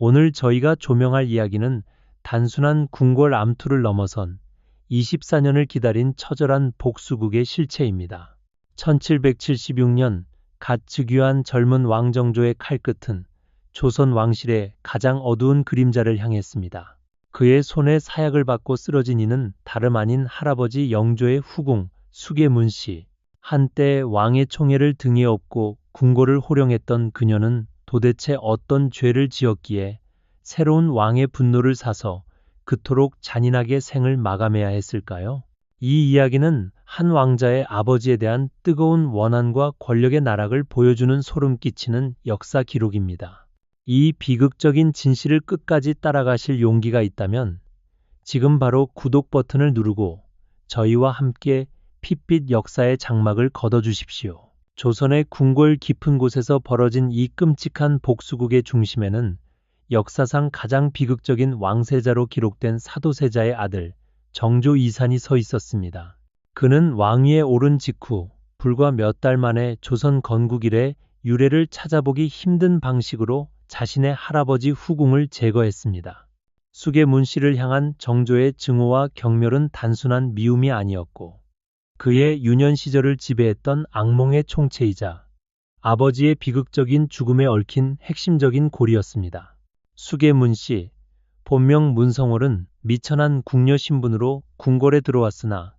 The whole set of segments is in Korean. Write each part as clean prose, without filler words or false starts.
오늘 저희가 조명할 이야기는 단순한 궁궐 암투를 넘어선 24년을 기다린 처절한 복수극의 실체입니다. 1776년 갓 즉위한 젊은 왕정조의 칼끝은 조선 왕실의 가장 어두운 그림자를 향했습니다. 그의 손에 사약을 받고 쓰러진 이는 다름 아닌 할아버지 영조의 후궁 수계문씨. 한때 왕의 총애를 등에 업고 궁궐을 호령했던 그녀는 도대체 어떤 죄를 지었기에 새로운 왕의 분노를 사서 그토록 잔인하게 생을 마감해야 했을까요? 이 이야기는 한 왕자의 아버지에 대한 뜨거운 원한과 권력의 나락을 보여주는 소름 끼치는 역사 기록입니다. 이 비극적인 진실을 끝까지 따라가실 용기가 있다면 지금 바로 구독 버튼을 누르고 저희와 함께 핏빛 역사의 장막을 걷어주십시오. 조선의 궁궐 깊은 곳에서 벌어진 이 끔찍한 복수극의 중심에는 역사상 가장 비극적인 왕세자로 기록된 사도세자의 아들 정조 이산이 서 있었습니다. 그는 왕위에 오른 직후 불과 몇 달 만에 조선 건국 이래 유례를 찾아보기 힘든 방식으로 자신의 할아버지 후궁을 제거했습니다. 수계문씨를 향한 정조의 증오와 경멸은 단순한 미움이 아니었고 그의 유년 시절을 지배했던 악몽의 총체이자 아버지의 비극적인 죽음에 얽힌 핵심적인 고리였습니다. 수계문씨, 본명 문성월은 미천한 궁녀 신분으로 궁궐에 들어왔으나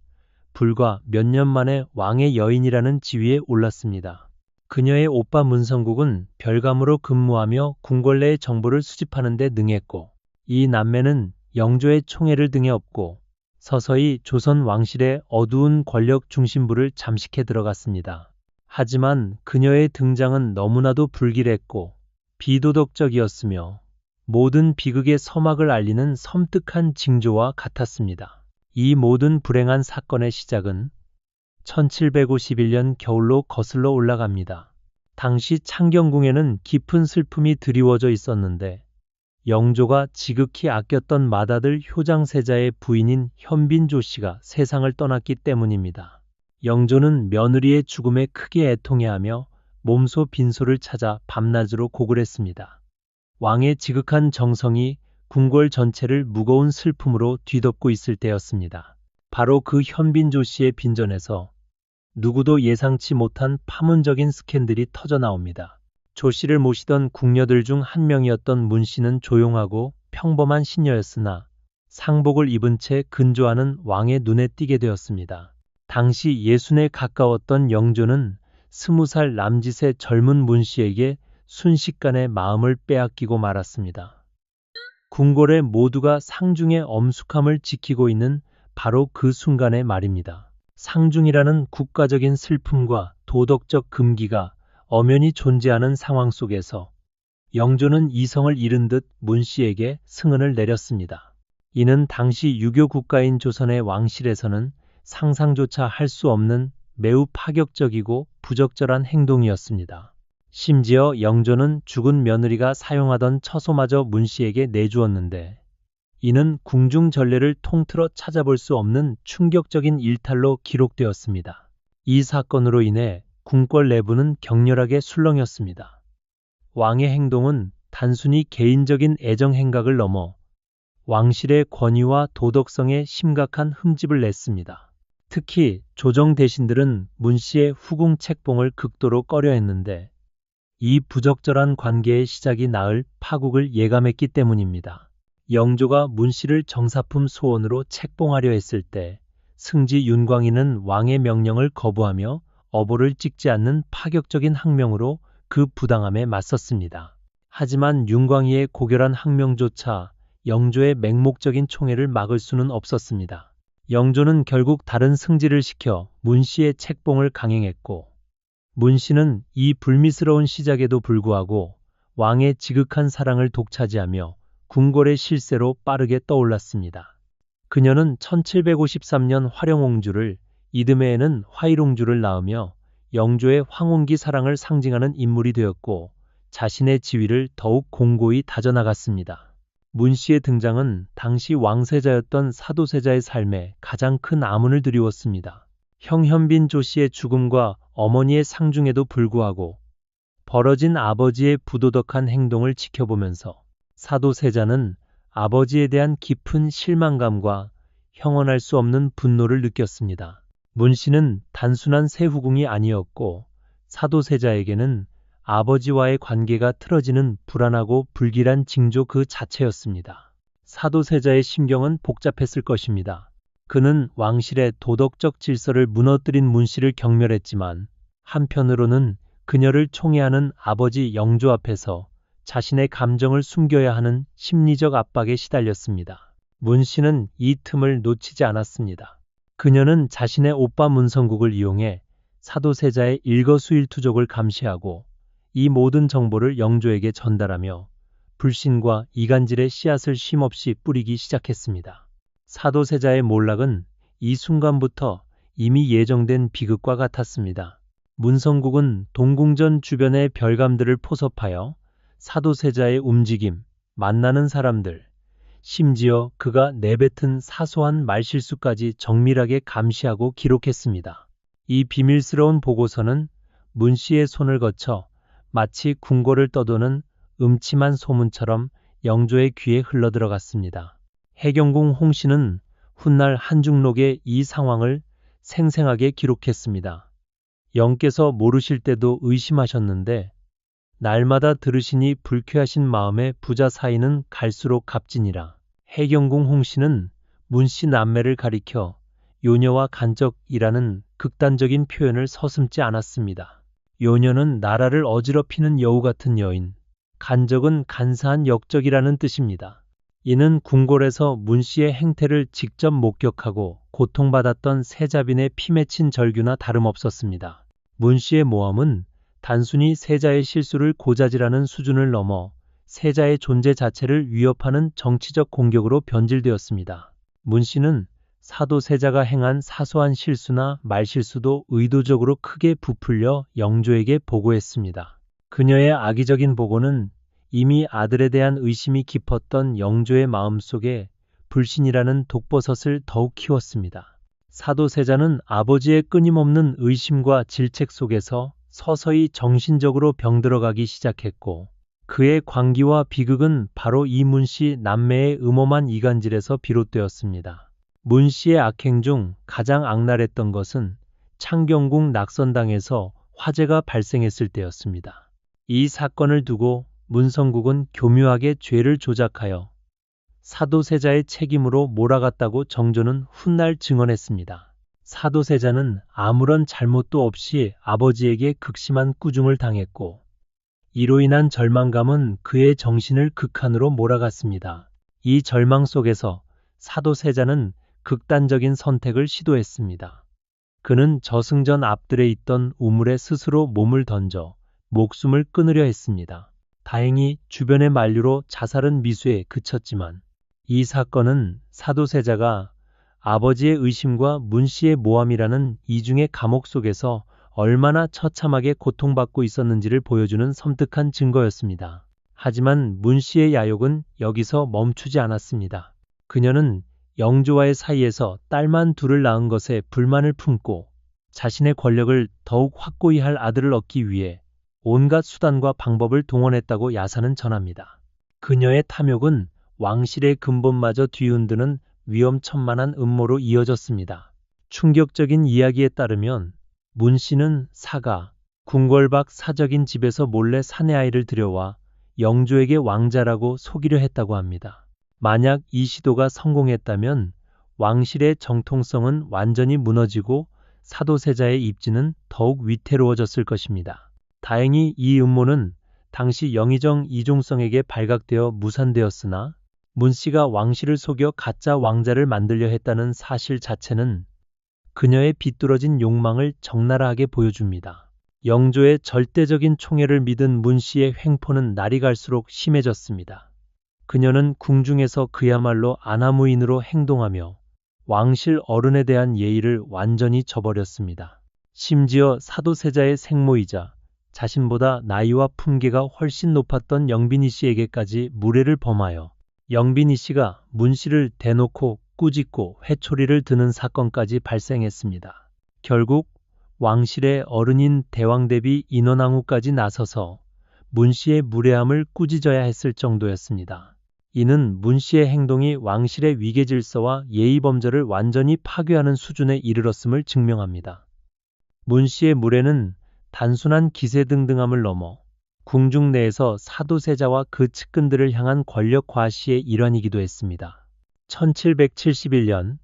불과 몇 년 만에 왕의 여인이라는 지위에 올랐습니다. 그녀의 오빠 문성국은 별감으로 근무하며 궁궐 내의 정보를 수집하는 데 능했고 이 남매는 영조의 총애를 등에 업고 서서히 조선 왕실의 어두운 권력 중심부를 잠식해 들어갔습니다. 하지만 그녀의 등장은 너무나도 불길했고 비도덕적이었으며 모든 비극의 서막을 알리는 섬뜩한 징조와 같았습니다. 이 모든 불행한 사건의 시작은 1751년 겨울로 거슬러 올라갑니다. 당시 창경궁에는 깊은 슬픔이 드리워져 있었는데 영조가 지극히 아꼈던 맏아들 효장세자의 부인인 현빈조 씨가 세상을 떠났기 때문입니다. 영조는 며느리의 죽음에 크게 애통해하며 몸소 빈소를 찾아 밤낮으로 고글했습니다. 왕의 지극한 정성이 궁궐 전체를 무거운 슬픔으로 뒤덮고 있을 때였습니다. 바로 그 현빈조 씨의 빈전에서 누구도 예상치 못한 파문적인 스캔들이 터져나옵니다. 조 씨를 모시던 궁녀들 중 한 명이었던 문 씨는 조용하고 평범한 신녀였으나 상복을 입은 채 근조하는 왕의 눈에 띄게 되었습니다. 당시 60에 가까웠던 영조는 20살 남짓의 젊은 문 씨에게 순식간에 마음을 빼앗기고 말았습니다. 궁궐의 모두가 상중의 엄숙함을 지키고 있는 바로 그 순간의 말입니다. 상중이라는 국가적인 슬픔과 도덕적 금기가 엄연히 존재하는 상황 속에서 영조는 이성을 잃은 듯 문 씨에게 승은을 내렸습니다. 이는 당시 유교 국가인 조선의 왕실에서는 상상조차 할 수 없는 매우 파격적이고 부적절한 행동이었습니다. 심지어 영조는 죽은 며느리가 사용하던 처소마저 문 씨에게 내주었는데 이는 궁중 전례를 통틀어 찾아볼 수 없는 충격적인 일탈로 기록되었습니다. 이 사건으로 인해 궁궐 내부는 격렬하게 술렁였습니다. 왕의 행동은 단순히 개인적인 애정 행각을 넘어 왕실의 권위와 도덕성에 심각한 흠집을 냈습니다. 특히 조정 대신들은 문 씨의 후궁 책봉을 극도로 꺼려했는데 이 부적절한 관계의 시작이 낳을 파국을 예감했기 때문입니다. 영조가 문 씨를 정사품 소원으로 책봉하려 했을 때 승지 윤광이는 왕의 명령을 거부하며 어보를 찍지 않는 파격적인 항명으로 그 부당함에 맞섰습니다. 하지만 윤광이의 고결한 항명조차 영조의 맹목적인 총애를 막을 수는 없었습니다. 영조는 결국 다른 승지를 시켜 문 씨의 책봉을 강행했고 문 씨는 이 불미스러운 시작에도 불구하고 왕의 지극한 사랑을 독차지하며 궁궐의 실세로 빠르게 떠올랐습니다. 그녀는 1753년 화령옹주를 이듬해에는 화일옹주를 낳으며 영조의 황혼기 사랑을 상징하는 인물이 되었고 자신의 지위를 더욱 공고히 다져나갔습니다. 문 씨의 등장은 당시 왕세자였던 사도세자의 삶에 가장 큰 아문을 드리웠습니다. 형 현빈조 씨의 죽음과 어머니의 상중에도 불구하고 벌어진 아버지의 부도덕한 행동을 지켜보면서 사도세자는 아버지에 대한 깊은 실망감과 형언할 수 없는 분노를 느꼈습니다. 문씨는 단순한 세후궁이 아니었고 사도세자에게는 아버지와의 관계가 틀어지는 불안하고 불길한 징조 그 자체였습니다. 사도세자의 심경은 복잡했을 것입니다. 그는 왕실의 도덕적 질서를 무너뜨린 문씨를 경멸했지만 한편으로는 그녀를 총애하는 아버지 영조 앞에서 자신의 감정을 숨겨야 하는 심리적 압박에 시달렸습니다. 문씨는 이 틈을 놓치지 않았습니다. 그녀는 자신의 오빠 문성국을 이용해 사도세자의 일거수일투족을 감시하고 이 모든 정보를 영조에게 전달하며 불신과 이간질의 씨앗을 쉼없이 뿌리기 시작했습니다. 사도세자의 몰락은 이 순간부터 이미 예정된 비극과 같았습니다. 문성국은 동궁전 주변의 별감들을 포섭하여 사도세자의 움직임, 만나는 사람들, 심지어 그가 내뱉은 사소한 말실수까지 정밀하게 감시하고 기록했습니다. 이 비밀스러운 보고서는 문씨의 손을 거쳐 마치 궁궐을 떠도는 음침한 소문처럼 영조의 귀에 흘러들어갔습니다. 해경궁 홍씨는 훗날 한중록에 이 상황을 생생하게 기록했습니다. 영께서 모르실 때도 의심하셨는데 날마다 들으시니 불쾌하신 마음에 부자 사이는 갈수록 값지니라. 해경궁 홍씨는 문씨 남매를 가리켜 요녀와 간적이라는 극단적인 표현을 서슴지 않았습니다. 요녀는 나라를 어지럽히는 여우 같은 여인, 간적은 간사한 역적이라는 뜻입니다. 이는 궁궐에서 문씨의 행태를 직접 목격하고 고통받았던 세자빈의 피 맺힌 절규나 다름없었습니다. 문씨의 모함은 단순히 세자의 실수를 고자질하는 수준을 넘어 세자의 존재 자체를 위협하는 정치적 공격으로 변질되었습니다. 문씨는 사도세자가 행한 사소한 실수나 말실수도 의도적으로 크게 부풀려 영조에게 보고했습니다. 그녀의 악의적인 보고는 이미 아들에 대한 의심이 깊었던 영조의 마음속에 불신이라는 독버섯을 더욱 키웠습니다. 사도세자는 아버지의 끊임없는 의심과 질책 속에서 서서히 정신적으로 병들어가기 시작했고 그의 광기와 비극은 바로 이 문씨 남매의 음험한 이간질에서 비롯되었습니다. 문씨의 악행 중 가장 악랄했던 것은 창경궁 낙선당에서 화재가 발생했을 때였습니다. 이 사건을 두고 문성국은 교묘하게 죄를 조작하여 사도세자의 책임으로 몰아갔다고 정조는 훗날 증언했습니다. 사도세자는 아무런 잘못도 없이 아버지에게 극심한 꾸중을 당했고 이로 인한 절망감은 그의 정신을 극한으로 몰아갔습니다. 이 절망 속에서 사도세자는 극단적인 선택을 시도했습니다. 그는 저승전 앞들에 있던 우물에 스스로 몸을 던져 목숨을 끊으려 했습니다. 다행히 주변의 만류로 자살은 미수에 그쳤지만 이 사건은 사도세자가 아버지의 의심과 문씨의 모함이라는 이중의 감옥 속에서 얼마나 처참하게 고통받고 있었는지를 보여주는 섬뜩한 증거였습니다. 하지만 문씨의 야욕은 여기서 멈추지 않았습니다. 그녀는 영조와의 사이에서 딸만 둘을 낳은 것에 불만을 품고 자신의 권력을 더욱 확고히 할 아들을 얻기 위해 온갖 수단과 방법을 동원했다고 야사는 전합니다. 그녀의 탐욕은 왕실의 근본마저 뒤흔드는 위험천만한 음모로 이어졌습니다. 충격적인 이야기에 따르면 문씨는 사가, 궁궐 밖 사적인 집에서 몰래 사내아이를 들여와 영조에게 왕자라고 속이려 했다고 합니다. 만약 이 시도가 성공했다면 왕실의 정통성은 완전히 무너지고 사도세자의 입지는 더욱 위태로워졌을 것입니다. 다행히 이 음모는 당시 영의정 이종성에게 발각되어 무산되었으나 문씨가 왕실을 속여 가짜 왕자를 만들려 했다는 사실 자체는 그녀의 비뚤어진 욕망을 적나라하게 보여줍니다. 영조의 절대적인 총애를 믿은 문씨의 횡포는 날이 갈수록 심해졌습니다. 그녀는 궁중에서 그야말로 아나무인으로 행동하며 왕실 어른에 대한 예의를 완전히 저버렸습니다. 심지어 사도세자의 생모이자 자신보다 나이와 품계가 훨씬 높았던 영빈이 씨에게까지 무례를 범하여 영빈이 씨가 문씨를 대놓고 꾸짖고 회초리를 드는 사건까지 발생했습니다. 결국 왕실의 어른인 대왕대비 인원왕후까지 나서서 문 씨의 무례함을 꾸짖어야 했을 정도였습니다. 이는 문 씨의 행동이 왕실의 위계 질서와 예의 범절을 완전히 파괴하는 수준에 이르렀음을 증명합니다. 문 씨의 무례는 단순한 기세등등함을 넘어 궁중 내에서 사도세자와 그 측근들을 향한 권력 과시의 일환이기도 했습니다. 1771년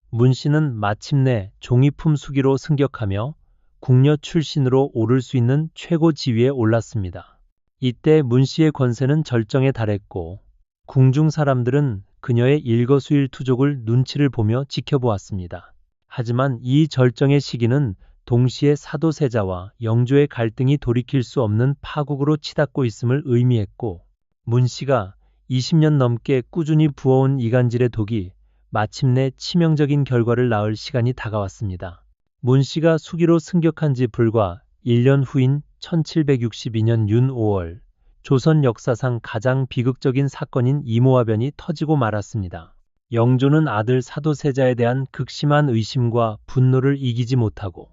문 씨는 마침내 종이품 수기로 승격하며 궁녀 출신으로 오를 수 있는 최고 지위에 올랐습니다. 이때 문 씨의 권세는 절정에 달했고 궁중 사람들은 그녀의 일거수일투족을 눈치를 보며 지켜보았습니다. 하지만 이 절정의 시기는 동시에 사도세자와 영조의 갈등이 돌이킬 수 없는 파국으로 치닫고 있음을 의미했고 문 씨가 20년 넘게 꾸준히 부어온 이간질의 독이 마침내 치명적인 결과를 낳을 시간이 다가왔습니다. 문 씨가 수기로 승격한 지 불과 1년 후인 1762년 윤 5월 조선 역사상 가장 비극적인 사건인 이모화변이 터지고 말았습니다. 영조는 아들 사도세자에 대한 극심한 의심과 분노를 이기지 못하고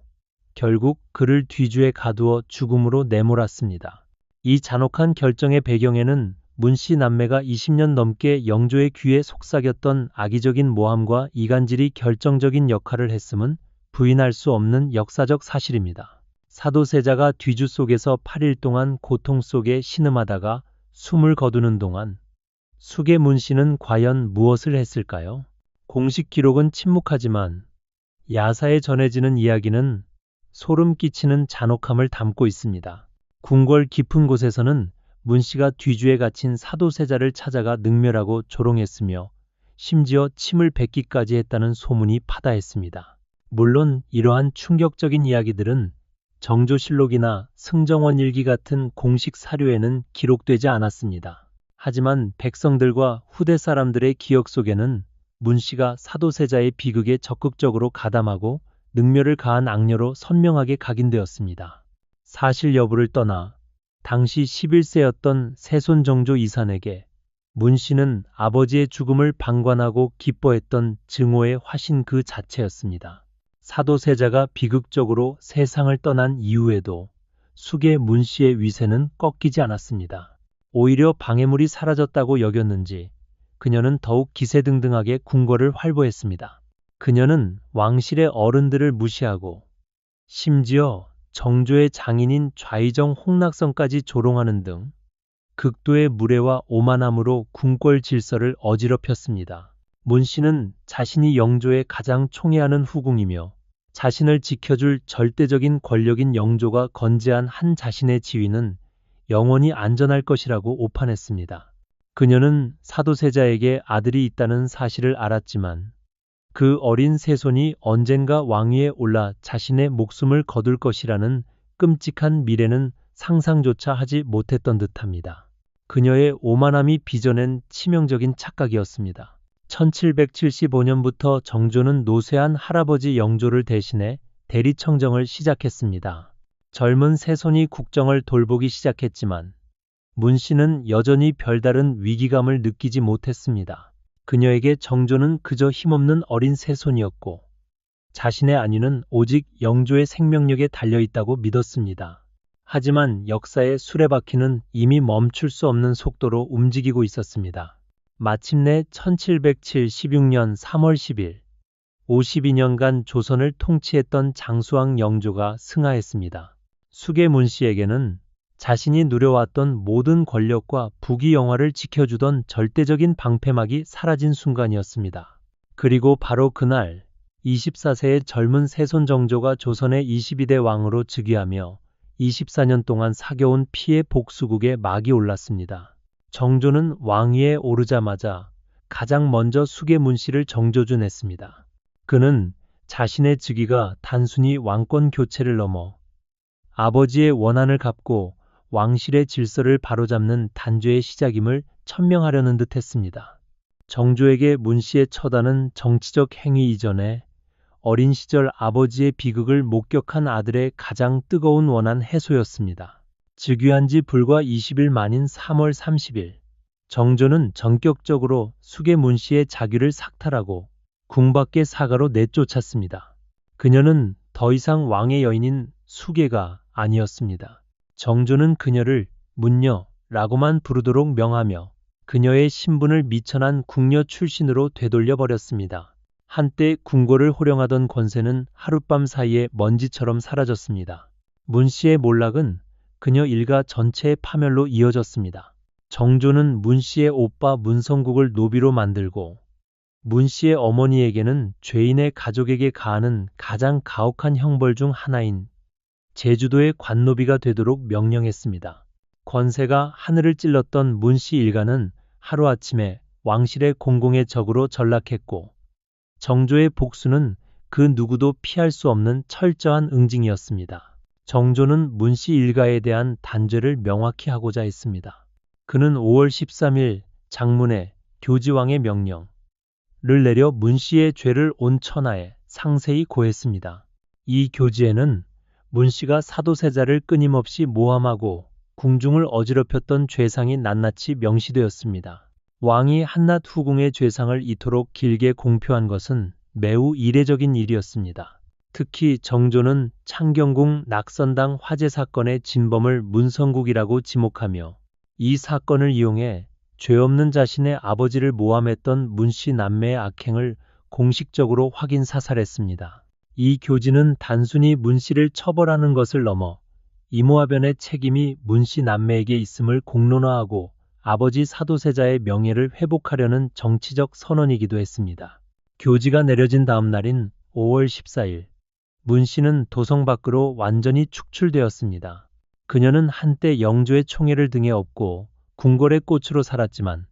결국 그를 뒤주에 가두어 죽음으로 내몰았습니다. 이 잔혹한 결정의 배경에는 문 씨 남매가 20년 넘게 영조의 귀에 속삭였던 악의적인 모함과 이간질이 결정적인 역할을 했음은 부인할 수 없는 역사적 사실입니다. 사도세자가 뒤주 속에서 8일 동안 고통 속에 신음하다가 숨을 거두는 동안 숙의 문 씨는 과연 무엇을 했을까요? 공식 기록은 침묵하지만 야사에 전해지는 이야기는 소름 끼치는 잔혹함을 담고 있습니다. 궁궐 깊은 곳에서는 문 씨가 뒤주에 갇힌 사도세자를 찾아가 능멸하고 조롱했으며 심지어 침을 뱉기까지 했다는 소문이 파다했습니다. 물론 이러한 충격적인 이야기들은 정조실록이나 승정원일기 같은 공식 사료에는 기록되지 않았습니다. 하지만 백성들과 후대 사람들의 기억 속에는 문 씨가 사도세자의 비극에 적극적으로 가담하고 능멸을 가한 악녀로 선명하게 각인되었습니다. 사실 여부를 떠나 당시 11세였던 세손 정조 이산에게 문 씨는 아버지의 죽음을 방관하고 기뻐했던 증오의 화신 그 자체였습니다. 사도세자가 비극적으로 세상을 떠난 이후에도 숙의 문 씨의 위세는 꺾이지 않았습니다. 오히려 방해물이 사라졌다고 여겼는지 그녀는 더욱 기세등등하게 궁궐을 활보했습니다. 그녀는 왕실의 어른들을 무시하고 심지어 정조의 장인인 좌의정 홍락성까지 조롱하는 등 극도의 무례와 오만함으로 궁궐 질서를 어지럽혔습니다. 문 씨는 자신이 영조의 가장 총애하는 후궁이며 자신을 지켜줄 절대적인 권력인 영조가 건재한 한 자신의 지위는 영원히 안전할 것이라고 오판했습니다. 그녀는 사도세자에게 아들이 있다는 사실을 알았지만 그 어린 세손이 언젠가 왕위에 올라 자신의 목숨을 거둘 것이라는 끔찍한 미래는 상상조차 하지 못했던 듯합니다. 그녀의 오만함이 빚어낸 치명적인 착각이었습니다. 1775년부터 정조는 노쇠한 할아버지 영조를 대신해 대리청정을 시작했습니다. 젊은 세손이 국정을 돌보기 시작했지만 문 씨는 여전히 별다른 위기감을 느끼지 못했습니다. 그녀에게 정조는 그저 힘없는 어린 새손이었고 자신의 안위는 오직 영조의 생명력에 달려있다고 믿었습니다. 하지만 역사의 수레바퀴는 이미 멈출 수 없는 속도로 움직이고 있었습니다. 마침내 1776년 3월 10일 52년간 조선을 통치했던 장수왕 영조가 승하했습니다. 숙의 문 씨에게는 자신이 누려왔던 모든 권력과 부귀 영화를 지켜주던 절대적인 방패막이 사라진 순간이었습니다. 그리고 바로 그날 24세의 젊은 세손 정조가 조선의 22대 왕으로 즉위하며 24년 동안 사겨온 피해 복수국에 막이 올랐습니다. 정조는 왕위에 오르자마자 가장 먼저 숙의 문 씨를 정조준했습니다. 그는 자신의 즉위가 단순히 왕권 교체를 넘어 아버지의 원한을 갚고 왕실의 질서를 바로잡는 단죄의 시작임을 천명하려는 듯 했습니다. 정조에게 문 씨의 처단은 정치적 행위 이전에 어린 시절 아버지의 비극을 목격한 아들의 가장 뜨거운 원한 해소였습니다. 즉위한 지 불과 20일 만인 3월 30일 정조는 전격적으로 숙의 문 씨의 자귀를 삭탈하고 궁 밖에 사가로 내쫓았습니다. 그녀는 더 이상 왕의 여인인 숙예가 아니었습니다. 정조는 그녀를 문녀라고만 부르도록 명하며 그녀의 신분을 미천한 궁녀 출신으로 되돌려 버렸습니다. 한때 궁궐을 호령하던 권세는 하룻밤 사이에 먼지처럼 사라졌습니다. 문 씨의 몰락은 그녀 일가 전체의 파멸로 이어졌습니다. 정조는 문 씨의 오빠 문성국을 노비로 만들고 문 씨의 어머니에게는 죄인의 가족에게 가하는 가장 가혹한 형벌 중 하나인 제주도의 관노비가 되도록 명령했습니다. 권세가 하늘을 찔렀던 문 씨 일가는 하루아침에 왕실의 공공의 적으로 전락했고 정조의 복수는 그 누구도 피할 수 없는 철저한 응징이었습니다. 정조는 문 씨 일가에 대한 단죄를 명확히 하고자 했습니다. 그는 5월 13일 장문의 교지왕의 명령을 내려 문 씨의 죄를 온 천하에 상세히 고했습니다. 이 교지에는 문 씨가 사도세자를 끊임없이 모함하고 궁중을 어지럽혔던 죄상이 낱낱이 명시되었습니다. 왕이 한낱 후궁의 죄상을 이토록 길게 공표한 것은 매우 이례적인 일이었습니다. 특히 정조는 창경궁 낙선당 화재 사건의 진범을 문성국이라고 지목하며 이 사건을 이용해 죄 없는 자신의 아버지를 모함했던 문 씨 남매의 악행을 공식적으로 확인 사살했습니다. 이 교지는 단순히 문 씨를 처벌하는 것을 넘어 이모화변의 책임이 문 씨 남매에게 있음을 공론화하고 아버지 사도세자의 명예를 회복하려는 정치적 선언이기도 했습니다. 교지가 내려진 다음 날인 5월 14일, 문 씨는 도성 밖으로 완전히 축출되었습니다. 그녀는 한때 영조의 총애를 등에 업고 궁궐의 꽃으로 살았지만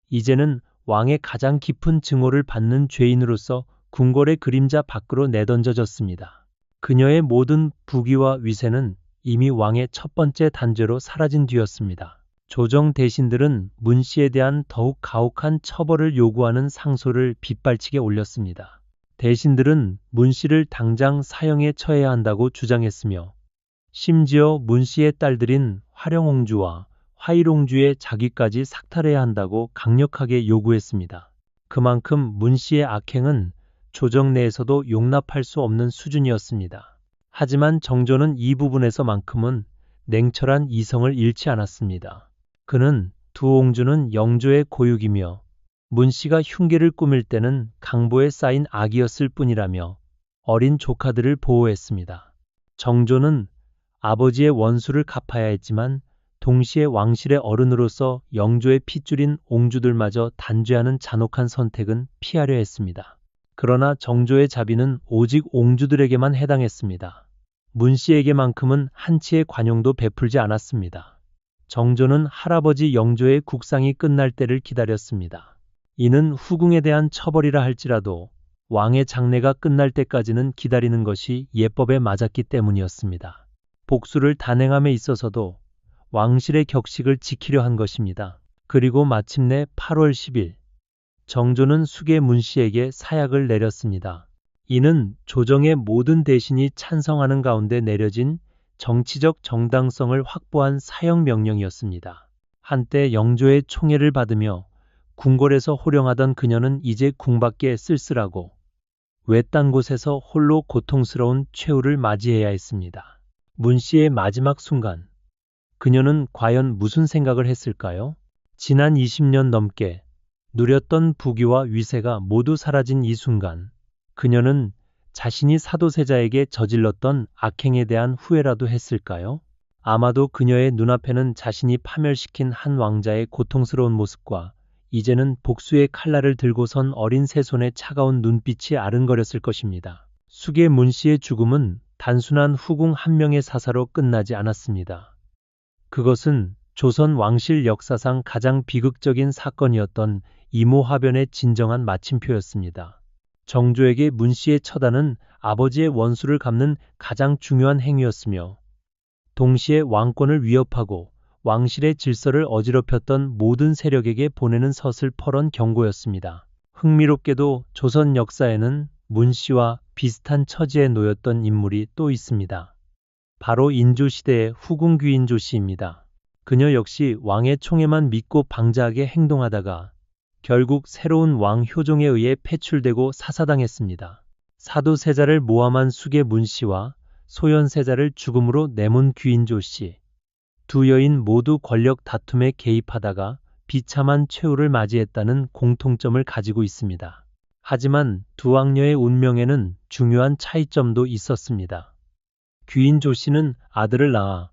이제는 왕의 가장 깊은 증오를 받는 죄인으로서 궁궐의 그림자 밖으로 내던져졌습니다. 그녀의 모든 부귀와 위세는 이미 왕의 첫 번째 단죄로 사라진 뒤였습니다. 조정 대신들은 문 씨에 대한 더욱 가혹한 처벌을 요구하는 상소를 빗발치게 올렸습니다. 대신들은 문 씨를 당장 사형에 처해야 한다고 주장했으며 심지어 문 씨의 딸들인 화령옹주와 화일옹주의 자기까지 삭탈해야 한다고 강력하게 요구했습니다. 그만큼 문 씨의 악행은 조정 내에서도 용납할 수 없는 수준이었습니다. 하지만 정조는 이 부분에서만큼은 냉철한 이성을 잃지 않았습니다. 그는 두 옹주는 영조의 고육이며 문 씨가 흉계를 꾸밀 때는 강보에 쌓인 악이었을 뿐이라며 어린 조카들을 보호했습니다. 정조는 아버지의 원수를 갚아야 했지만 동시에 왕실의 어른으로서 영조의 핏줄인 옹주들마저 단죄하는 잔혹한 선택은 피하려 했습니다. 그러나 정조의 자비는 오직 옹주들에게만 해당했습니다. 문 씨에게만큼은 한치의 관용도 베풀지 않았습니다. 정조는 할아버지 영조의 국상이 끝날 때를 기다렸습니다. 이는 후궁에 대한 처벌이라 할지라도 왕의 장례가 끝날 때까지는 기다리는 것이 예법에 맞았기 때문이었습니다. 복수를 단행함에 있어서도 왕실의 격식을 지키려 한 것입니다. 그리고 마침내 8월 10일 정조는 수계 문 씨에게 사약을 내렸습니다. 이는 조정의 모든 대신이 찬성하는 가운데 내려진 정치적 정당성을 확보한 사형 명령이었습니다. 한때 영조의 총애를 받으며 궁궐에서 호령하던 그녀는 이제 궁밖에 쓸쓸하고 외딴 곳에서 홀로 고통스러운 최후를 맞이해야 했습니다. 문 씨의 마지막 순간, 그녀는 과연 무슨 생각을 했을까요? 지난 20년 넘게 누렸던 부귀와 위세가 모두 사라진 이 순간, 그녀는 자신이 사도세자에게 저질렀던 악행에 대한 후회라도 했을까요? 아마도 그녀의 눈앞에는 자신이 파멸시킨 한 왕자의 고통스러운 모습과 이제는 복수의 칼날을 들고 선 어린 새손의 차가운 눈빛이 아른거렸을 것입니다. 수계 문 씨의 죽음은 단순한 후궁 한 명의 사사로 끝나지 않았습니다. 그것은 조선 왕실 역사상 가장 비극적인 사건이었던 이모화변의 진정한 마침표였습니다. 정조에게 문 씨의 처단은 아버지의 원수를 갚는 가장 중요한 행위였으며 동시에 왕권을 위협하고 왕실의 질서를 어지럽혔던 모든 세력에게 보내는 서슬퍼런 경고였습니다. 흥미롭게도 조선 역사에는 문 씨와 비슷한 처지에 놓였던 인물이 또 있습니다. 바로 인조시대의 후궁 귀인조 씨입니다. 그녀 역시 왕의 총애만 믿고 방자하게 행동하다가 결국 새로운 왕 효종에 의해 패출되고 사사당했습니다. 사도세자를 모함한 수계 문 씨와 소현세자를 죽음으로 내몬 귀인조 씨. 두 여인 모두 권력 다툼에 개입하다가 비참한 최후를 맞이했다는 공통점을 가지고 있습니다. 하지만 두 왕녀의 운명에는 중요한 차이점도 있었습니다. 귀인 조씨는 아들을 낳아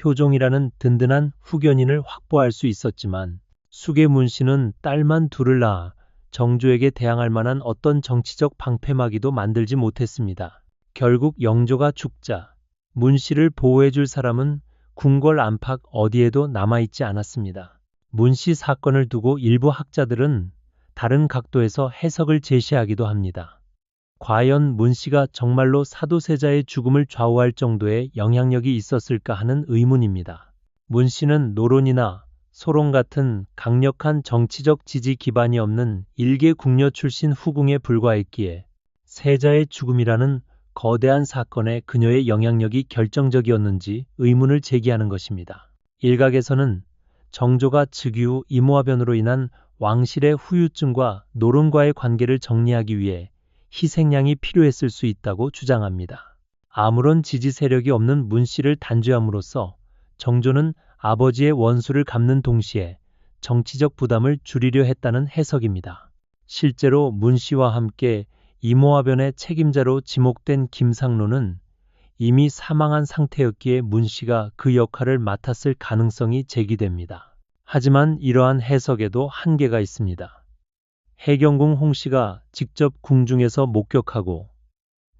효종이라는 든든한 후견인을 확보할 수 있었지만 숙의 문씨는 딸만 둘을 낳아 정조에게 대항할 만한 어떤 정치적 방패막이도 만들지 못했습니다. 결국 영조가 죽자 문씨를 보호해줄 사람은 궁궐 안팎 어디에도 남아있지 않았습니다. 문씨 사건을 두고 일부 학자들은 다른 각도에서 해석을 제시하기도 합니다. 과연 문씨가 정말로 사도세자의 죽음을 좌우할 정도의 영향력이 있었을까 하는 의문입니다. 문씨는 노론이나 소론 같은 강력한 정치적 지지 기반이 없는 일개 궁녀 출신 후궁에 불과했기에 세자의 죽음이라는 거대한 사건에 그녀의 영향력이 결정적이었는지 의문을 제기하는 것입니다. 일각에서는 정조가 즉위 후 임오화변으로 인한 왕실의 후유증과 노론과의 관계를 정리하기 위해 희생양이 필요했을 수 있다고 주장합니다. 아무런 지지 세력이 없는 문씨를 단죄함으로써 정조는 아버지의 원수를 갚는 동시에 정치적 부담을 줄이려 했다는 해석입니다. 실제로 문씨와 함께 임오화변의 책임자로 지목된 김상로는 이미 사망한 상태였기에 문씨가 그 역할을 맡았을 가능성이 제기됩니다. 하지만 이러한 해석에도 한계가 있습니다. 해경궁 홍씨가 직접 궁중에서 목격하고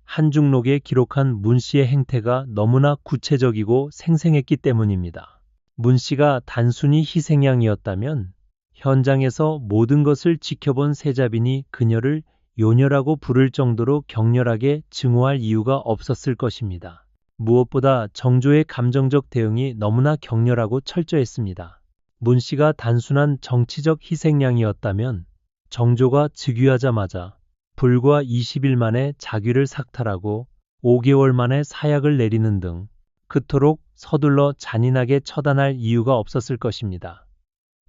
한중록에 기록한 문씨의 행태가 너무나 구체적이고 생생했기 때문입니다. 문씨가 단순히 희생양이었다면 현장에서 모든 것을 지켜본 세자빈이 그녀를 요녀라고 부를 정도로 격렬하게 증오할 이유가 없었을 것입니다. 무엇보다 정조의 감정적 대응이 너무나 격렬하고 철저했습니다. 문씨가 단순한 정치적 희생양이었다면 정조가 즉위하자마자 불과 20일 만에 자귀를 삭탈하고 5개월 만에 사약을 내리는 등 그토록 서둘러 잔인하게 처단할 이유가 없었을 것입니다.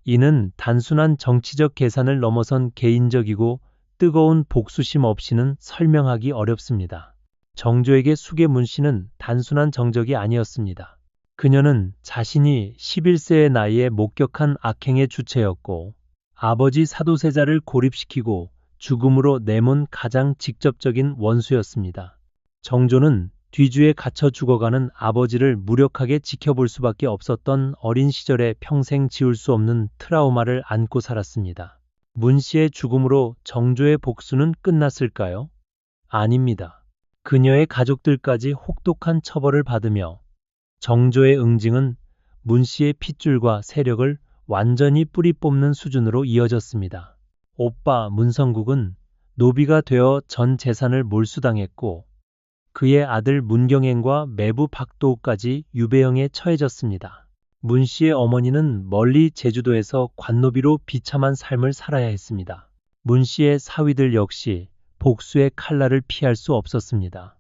이는 단순한 정치적 계산을 넘어선 개인적이고 뜨거운 복수심 없이는 설명하기 어렵습니다. 정조에게 숙의 문씨는 단순한 정적이 아니었습니다. 그녀는 자신이 11세의 나이에 목격한 악행의 주체였고 아버지 사도세자를 고립시키고 죽음으로 내몬 가장 직접적인 원수였습니다. 정조는 뒤주에 갇혀 죽어가는 아버지를 무력하게 지켜볼 수밖에 없었던 어린 시절에 평생 지울 수 없는 트라우마를 안고 살았습니다. 문씨의 죽음으로 정조의 복수는 끝났을까요? 아닙니다. 그녀의 가족들까지 혹독한 처벌을 받으며 정조의 응징은 문씨의 핏줄과 세력을 완전히 뿌리 뽑는 수준으로 이어졌습니다. 오빠 문성국은 노비가 되어 전 재산을 몰수당했고 그의 아들 문경행과 매부 박도우까지 유배형에 처해졌습니다. 문씨의 어머니는 멀리 제주도에서 관노비로 비참한 삶을 살아야 했습니다. 문씨의 사위들 역시 복수의 칼날을 피할 수 없었습니다.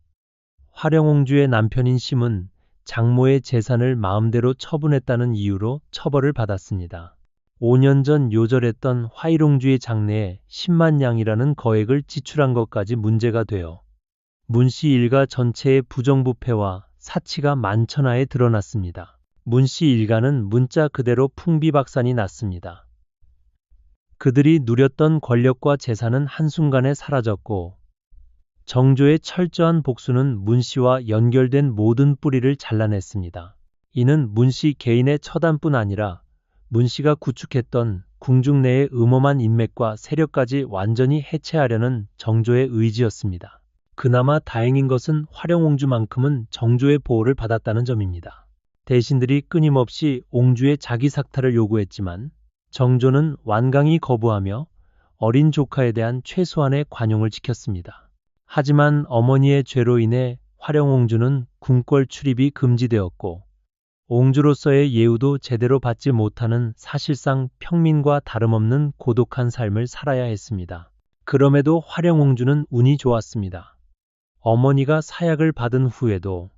화령옹주의 남편인 심은 장모의 재산을 마음대로 처분했다는 이유로 처벌을 받았습니다. 5년 전 요절했던 화일옹주의 장래에 10만 양이라는 거액을 지출한 것까지 문제가 되어 문씨 일가 전체의 부정부패와 사치가 만천하에 드러났습니다. 문씨 일가는 문자 그대로 풍비박산이 났습니다. 그들이 누렸던 권력과 재산은 한순간에 사라졌고 정조의 철저한 복수는 문씨와 연결된 모든 뿌리를 잘라냈습니다. 이는 문씨 개인의 처단뿐 아니라 문씨가 구축했던 궁중 내의 음험한 인맥과 세력까지 완전히 해체하려는 정조의 의지였습니다. 그나마 다행인 것은 화령옹주만큼은 정조의 보호를 받았다는 점입니다. 대신들이 끊임없이 옹주의 자기 삭탈을 요구했지만 정조는 완강히 거부하며 어린 조카에 대한 최소한의 관용을 지켰습니다. 하지만 어머니의 죄로 인해 화령옹주는 궁궐 출입이 금지되었고 옹주로서의 예우도 제대로 받지 못하는 사실상 평민과 다름없는 고독한 삶을 살아야 했습니다. 그럼에도 화령옹주는 운이 좋았습니다. 어머니가 사약을 받은 후에도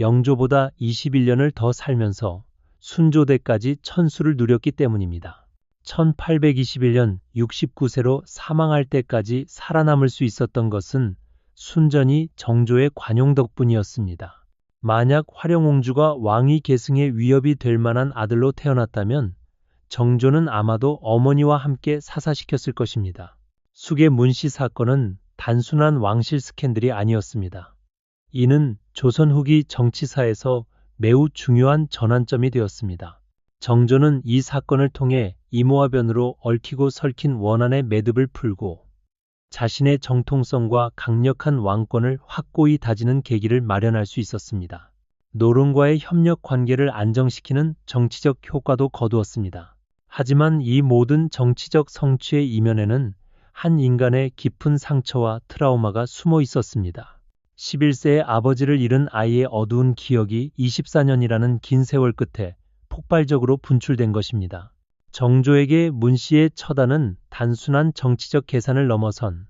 영조보다 21년을 더 살면서 순조대까지 천수를 누렸기 때문입니다. 1821년 69세로 사망할 때까지 살아남을 수 있었던 것은 순전히 정조의 관용 덕분이었습니다. 만약 화령옹주가 왕위 계승에 위협이 될 만한 아들로 태어났다면 정조는 아마도 어머니와 함께 사사시켰을 것입니다. 숙의 문씨 사건은 단순한 왕실 스캔들이 아니었습니다. 이는 조선 후기 정치사에서 매우 중요한 전환점이 되었습니다. 정조는 이 사건을 통해 이모화변으로 얽히고 설킨 원한의 매듭을 풀고 자신의 정통성과 강력한 왕권을 확고히 다지는 계기를 마련할 수 있었습니다. 노론과의 협력 관계를 안정시키는 정치적 효과도 거두었습니다. 하지만 이 모든 정치적 성취의 이면에는 한 인간의 깊은 상처와 트라우마가 숨어 있었습니다. 11세의 아버지를 잃은 아이의 어두운 기억이 24년이라는 긴 세월 끝에 폭발적으로 분출된 것입니다. 정조에게 문씨의 처단은 단순한 정치적 계산을 넘어선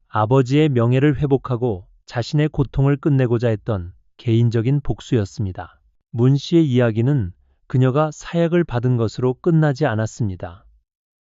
아버지의 명예를 회복하고 자신의 고통을 끝내고자 했던 개인적인 복수였습니다. 문씨의 이야기는 그녀가 사약을 받은 것으로 끝나지 않았습니다.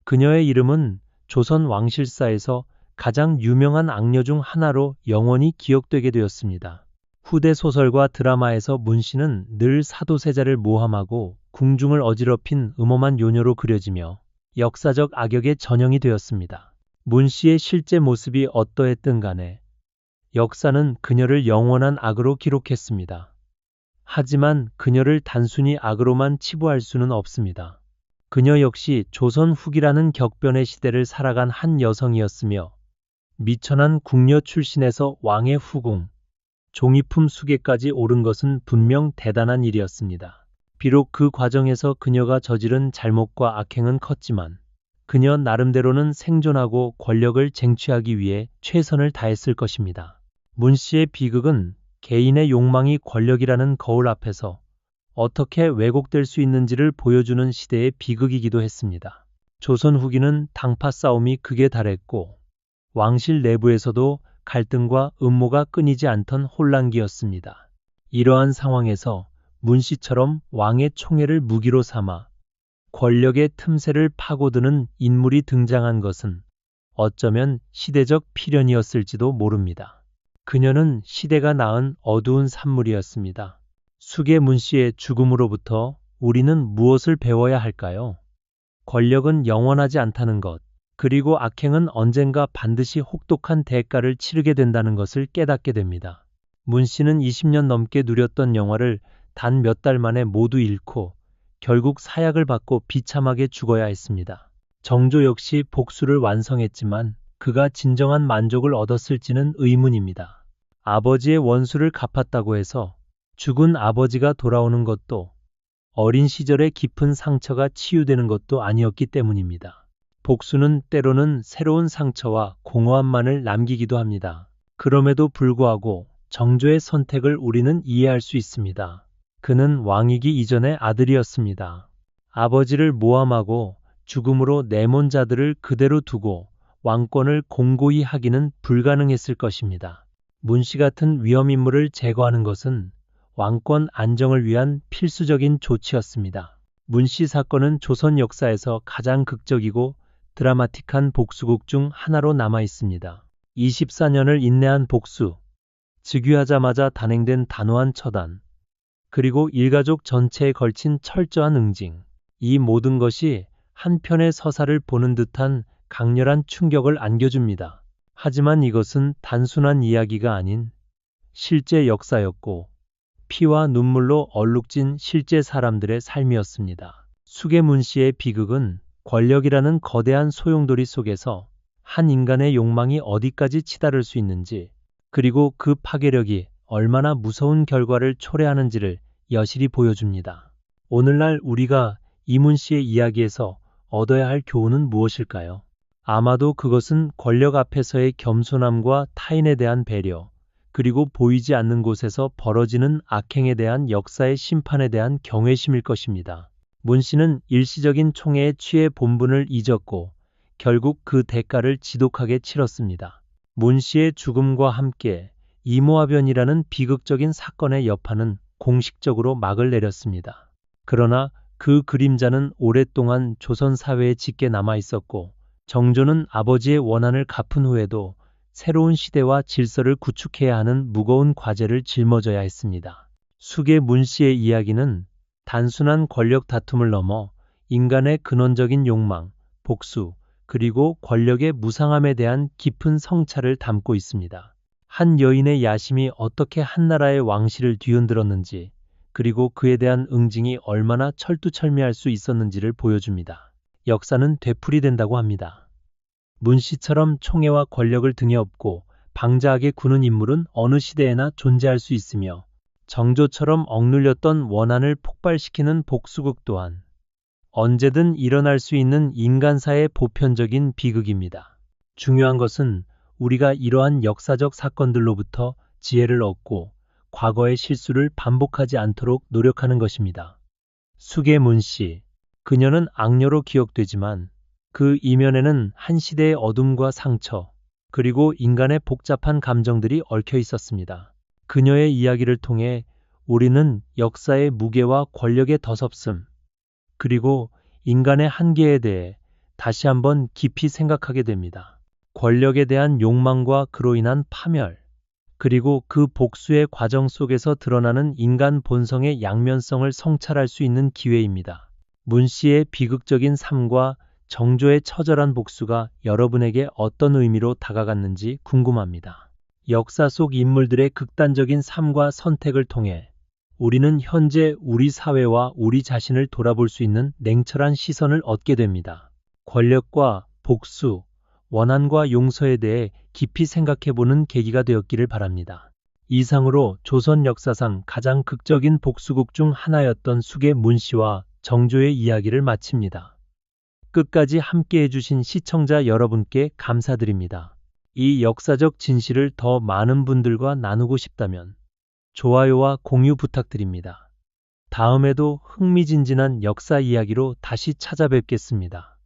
그녀의 이름은 조선 왕실사에서 가장 유명한 악녀 중 하나로 영원히 기억되게 되었습니다. 후대 소설과 드라마에서 문씨는 늘 사도세자를 모함하고 궁중을 어지럽힌 음험한 요녀로 그려지며 역사적 악역의 전형이 되었습니다. 문씨의 실제 모습이 어떠했든 간에 역사는 그녀를 영원한 악으로 기록했습니다. 하지만 그녀를 단순히 악으로만 치부할 수는 없습니다. 그녀 역시 조선 후기라는 격변의 시대를 살아간 한 여성이었으며 미천한 궁녀 출신에서 왕의 후궁, 종이품 수계까지 오른 것은 분명 대단한 일이었습니다. 비록 그 과정에서 그녀가 저지른 잘못과 악행은 컸지만 그녀 나름대로는 생존하고 권력을 쟁취하기 위해 최선을 다했을 것입니다. 문씨의 비극은 개인의 욕망이 권력이라는 거울 앞에서 어떻게 왜곡될 수 있는지를 보여주는 시대의 비극이기도 했습니다. 조선 후기는 당파 싸움이 극에 달했고 왕실 내부에서도 갈등과 음모가 끊이지 않던 혼란기였습니다. 이러한 상황에서 문씨처럼 왕의 총애를 무기로 삼아 권력의 틈새를 파고드는 인물이 등장한 것은 어쩌면 시대적 필연이었을지도 모릅니다. 그녀는 시대가 낳은 어두운 산물이었습니다. 숙의 문씨의 죽음으로부터 우리는 무엇을 배워야 할까요? 권력은 영원하지 않다는 것, 그리고 악행은 언젠가 반드시 혹독한 대가를 치르게 된다는 것을 깨닫게 됩니다. 문씨는 20년 넘게 누렸던 영화를 단 몇 달 만에 모두 잃고 결국 사약을 받고 비참하게 죽어야 했습니다. 정조 역시 복수를 완성했지만 그가 진정한 만족을 얻었을지는 의문입니다. 아버지의 원수를 갚았다고 해서 죽은 아버지가 돌아오는 것도 어린 시절의 깊은 상처가 치유되는 것도 아니었기 때문입니다. 복수는 때로는 새로운 상처와 공허함만을 남기기도 합니다. 그럼에도 불구하고 정조의 선택을 우리는 이해할 수 있습니다. 그는 왕이기 이전의 아들이었습니다. 아버지를 모함하고 죽음으로 내몬 자들을 그대로 두고 왕권을 공고히 하기는 불가능했을 것입니다. 문씨 같은 위험인물을 제거하는 것은 왕권 안정을 위한 필수적인 조치였습니다. 문씨 사건은 조선 역사에서 가장 극적이고 드라마틱한 복수극 중 하나로 남아 있습니다. 24년을 인내한 복수, 즉위하자마자 단행된 단호한 처단, 그리고 일가족 전체에 걸친 철저한 응징, 이 모든 것이 한 편의 서사를 보는 듯한 강렬한 충격을 안겨줍니다. 하지만 이것은 단순한 이야기가 아닌 실제 역사였고 피와 눈물로 얼룩진 실제 사람들의 삶이었습니다. 숙의 문씨의 비극은 권력이라는 거대한 소용돌이 속에서 한 인간의 욕망이 어디까지 치달을 수 있는지, 그리고 그 파괴력이 얼마나 무서운 결과를 초래하는지를 여실히 보여줍니다. 오늘날 우리가 이문씨의 이야기에서 얻어야 할 교훈은 무엇일까요? 아마도 그것은 권력 앞에서의 겸손함과 타인에 대한 배려, 그리고 보이지 않는 곳에서 벌어지는 악행에 대한 역사의 심판에 대한 경외심일 것입니다. 문씨는 일시적인 총애에 취해 본분을 잊었고 결국 그 대가를 지독하게 치렀습니다. 문씨의 죽음과 함께 이모화변이라는 비극적인 사건의 여파는 공식적으로 막을 내렸습니다. 그러나 그 그림자는 오랫동안 조선 사회에 짙게 남아 있었고 정조는 아버지의 원한을 갚은 후에도 새로운 시대와 질서를 구축해야 하는 무거운 과제를 짊어져야 했습니다. 숙의 문씨의 이야기는 단순한 권력 다툼을 넘어 인간의 근원적인 욕망, 복수, 그리고 권력의 무상함에 대한 깊은 성찰을 담고 있습니다. 한 여인의 야심이 어떻게 한 나라의 왕실을 뒤흔들었는지, 그리고 그에 대한 응징이 얼마나 철두철미할 수 있었는지를 보여줍니다. 역사는 되풀이된다고 합니다. 문씨처럼 총애와 권력을 등에 업고 방자하게 구는 인물은 어느 시대에나 존재할 수 있으며, 정조처럼 억눌렸던 원한을 폭발시키는 복수극 또한 언제든 일어날 수 있는 인간사의 보편적인 비극입니다. 중요한 것은 우리가 이러한 역사적 사건들로부터 지혜를 얻고 과거의 실수를 반복하지 않도록 노력하는 것입니다. 숙의 문씨, 그녀는 악녀로 기억되지만 그 이면에는 한 시대의 어둠과 상처, 그리고 인간의 복잡한 감정들이 얽혀 있었습니다. 그녀의 이야기를 통해 우리는 역사의 무게와 권력의 더섭음, 그리고 인간의 한계에 대해 다시 한번 깊이 생각하게 됩니다. 권력에 대한 욕망과 그로 인한 파멸, 그리고 그 복수의 과정 속에서 드러나는 인간 본성의 양면성을 성찰할 수 있는 기회입니다. 문씨의 비극적인 삶과 정조의 처절한 복수가 여러분에게 어떤 의미로 다가갔는지 궁금합니다. 역사 속 인물들의 극단적인 삶과 선택을 통해 우리는 현재 우리 사회와 우리 자신을 돌아볼 수 있는 냉철한 시선을 얻게 됩니다. 권력과 복수, 원한과 용서에 대해 깊이 생각해보는 계기가 되었기를 바랍니다. 이상으로 조선 역사상 가장 극적인 복수극 중 하나였던 숙의 문씨와 정조의 이야기를 마칩니다. 끝까지 함께 해주신 시청자 여러분께 감사드립니다. 이 역사적 진실을 더 많은 분들과 나누고 싶다면 좋아요와 공유 부탁드립니다. 다음에도 흥미진진한 역사 이야기로 다시 찾아뵙겠습니다.